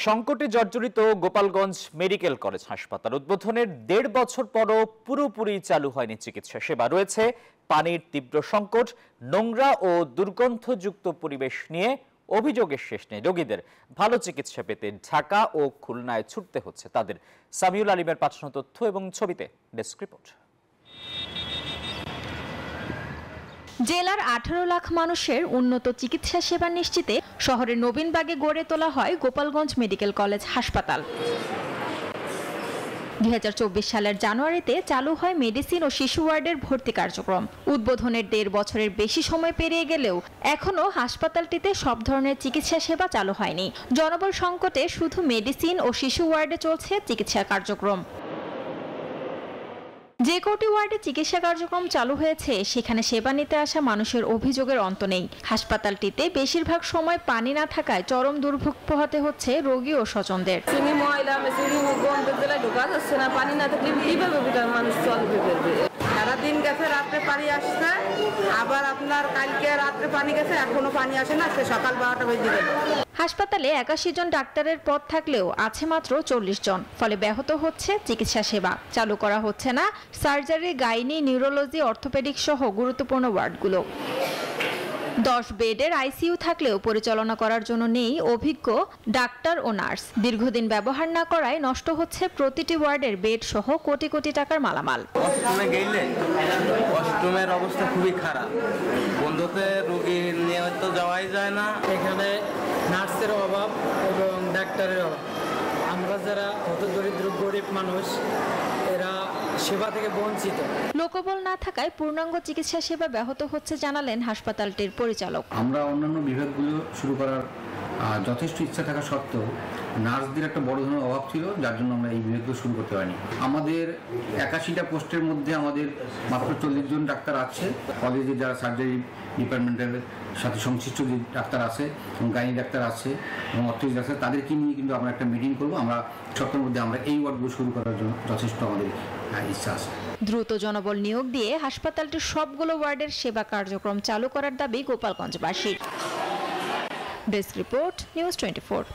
সংকটে জর্জরিত Gopalganj medical college হাসপাতাল উদ্বোধনের ১.৫ বছর পরও পুরোপুরি চালু হয়নি চিকিৎসা সেবা। রয়েছে পানির তীব্র সংকট, নোংরা ও দুর্গন্ধযুক্ত পরিবেশ নিয়ে অভিযোগের শেষ নেই। রোগীদের ভালো চিকিৎসা পেতে ঢাকা ও খুলনায় ছুটতে হচ্ছে তাদের। সামিউল আলিমের পাঠানো তথ্য এবং ছবিতে ডেস্ক রিপোর্ট। জেলার ১৮ লাখ মানুষের উন্নত চিকিৎসা সেবা নিশ্চিতে শহরের নবীনবাগে গড়ে তোলা হয় গোপালগঞ্জ মেডিকেল কলেজ হাসপাতাল। ২০২৪ সালের জানুয়ারিতে চালু হয় মেডিসিন ও শিশু ওয়ার্ডের ভর্তি কার্যক্রম। উদ্বোধনের ১.৫ বছরের বেশি সময় পেরিয়ে গেলেও এখনও হাসপাতালটিতে সব ধরনের চিকিৎসা সেবা চালু হয়নি। জনবল সংকটে শুধু মেডিসিন ও শিশু ওয়ার্ডে চলছে চিকিৎসা কার্যক্রম। যে কটি ওয়ার্ডে চিকিৎসা কার্যক্রম চালু হয়েছে সেখানে সেবা নিতে আসা মানুষের অভিযোগের অন্ত নেই। হাসপাতালটিতে বেশিরভাগ সময় পানি না থাকায় চরম দুর্ভোগ পোহাতে হচ্ছে রোগী ও স্বজনদের। পানি না থাকলে কিভাবে মানুষ চলবে? সারাদিন গেছে, রাত্রে পানি আসছে, আবার আপনার কালকে রাত্রে পানি গেছে, এখনো পানি আসে না, সকাল 12টা বেজে গেল। হাসপাতালে ৮১ জন ডাক্তারের পদ থাকলেও আছে মাত্র ৪০ জন, ফলে ব্যাহত হচ্ছে চিকিৎসা সেবা। চালু করা হচ্ছে না সার্জারি, গাইনি, নিউরোলজি, অর্থোপেডিক সহ গুরুত্বপূর্ণ ওয়ার্ডগুলো। ১০ বেডের আইসিইউ থাকলেও পরিচালনা করার জন্য নেই অভিজ্ঞ ডাক্তার ও নার্স। দীর্ঘদিন ব্যবহার না করায় নষ্ট হচ্ছে প্রতিটি ওয়ার্ডের বেড সহ কোটি কোটি টাকার মালামাল। অষ্টমে গেলে অষ্টমের অবস্থা খুবই খারাপ, বন্ধুতে রোগী নিয়ে তো যাওয়াই যায় না। এখানে নার্সের অভাব এবং ডাক্তারের অভাব। আমরা যারা অত দরিদ্র গরিব মানুষ, এরা সেবা থেকে বঞ্চিত। লোকবল না থাকায় পূর্ণাঙ্গ চিকিৎসা সেবা ব্যাহত হচ্ছে জানালেন হাসপাতালটির পরিচালক। আমরা অন্যান্য বিভাগগুলো শুরু করার যথেষ্ট ইচ্ছা থাকা সত্ত্বেও নার্সদের একটা বড় ধরনের অভাব ছিল, যার জন্য আমরা এই বিভাগগুলো শুরু করতে পারিনি। আমাদের ৮১টা পোস্টের মধ্যে আমাদের মাত্র ৪০ জন ডাক্তার আছে। কলেজে যারা সার্জারি ডিপার্টমেন্টের সাথে সংশ্লিষ্ট যে ডাক্তার আছে এবং গাইনি ডাক্তার আছে এবং অর্থোপেডিক ডাক্তার, তাদেরকে নিয়ে কিন্তু আমরা একটা মিটিং করবো। আমরা সপ্তাহের মধ্যে আমরা এই ওয়ার্ডগুলো শুরু করার জন্য যথেষ্ট আমাদের ইচ্ছা আছে। দ্রুত জনবল নিয়োগ দিয়ে হাসপাতালটির সবগুলো ওয়ার্ডের সেবা কার্যক্রম চালু করার দাবি গোপালগঞ্জবাসীর। Desk report, news 24।